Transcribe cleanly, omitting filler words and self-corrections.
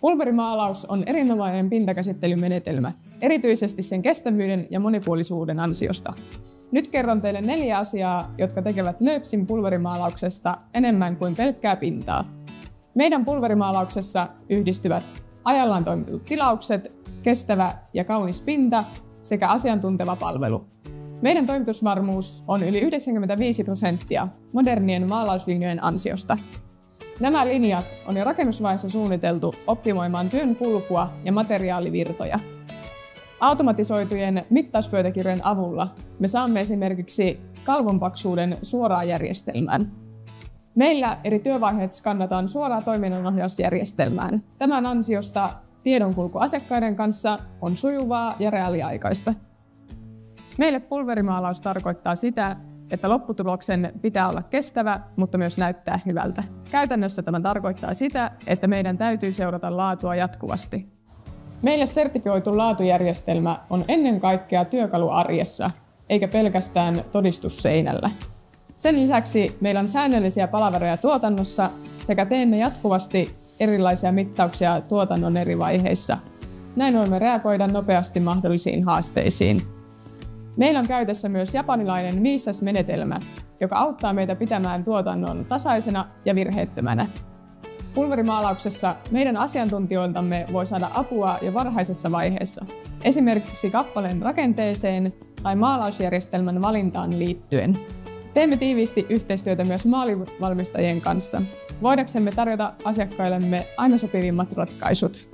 Pulverimaalaus on erinomainen pintakäsittelymenetelmä, erityisesti sen kestävyyden ja monipuolisuuden ansiosta. Nyt kerron teille 4 asiaa, jotka tekevät LÖPSin pulverimaalauksesta enemmän kuin pelkkää pintaa. Meidän pulverimaalauksessa yhdistyvät ajallaan toimitetut tilaukset, kestävä ja kaunis pinta sekä asiantunteva palvelu. Meidän toimitusvarmuus on yli 95% modernien maalauslinjojen ansiosta. Nämä linjat on jo rakennusvaiheessa suunniteltu optimoimaan työn kulkua ja materiaalivirtoja. Automatisoitujen mittauspöytäkirjojen avulla me saamme esimerkiksi kalvonpaksuuden suoraan järjestelmään. Meillä eri työvaiheet skannataan suoraan toiminnanohjausjärjestelmään. Tämän ansiosta tiedonkulku asiakkaiden kanssa on sujuvaa ja reaaliaikaista. Meille pulverimaalaus tarkoittaa sitä, että lopputuloksen pitää olla kestävä, mutta myös näyttää hyvältä. Käytännössä tämä tarkoittaa sitä, että meidän täytyy seurata laatua jatkuvasti. Meille sertifioitu laatujärjestelmä on ennen kaikkea työkalu arjessa, eikä pelkästään todistusseinällä. Sen lisäksi meillä on säännöllisiä palavereja tuotannossa sekä teemme jatkuvasti erilaisia mittauksia tuotannon eri vaiheissa. Näin voimme reagoida nopeasti mahdollisiin haasteisiin. Meillä on käytössä myös japanilainen viisas-menetelmä, joka auttaa meitä pitämään tuotannon tasaisena ja virheettömänä. Pulverimaalauksessa meidän asiantuntijoiltamme voi saada apua jo varhaisessa vaiheessa, esimerkiksi kappaleen rakenteeseen tai maalausjärjestelmän valintaan liittyen. Teemme tiiviisti yhteistyötä myös maalivalmistajien kanssa, voidaksemme tarjota asiakkaillemme aina sopivimmat ratkaisut.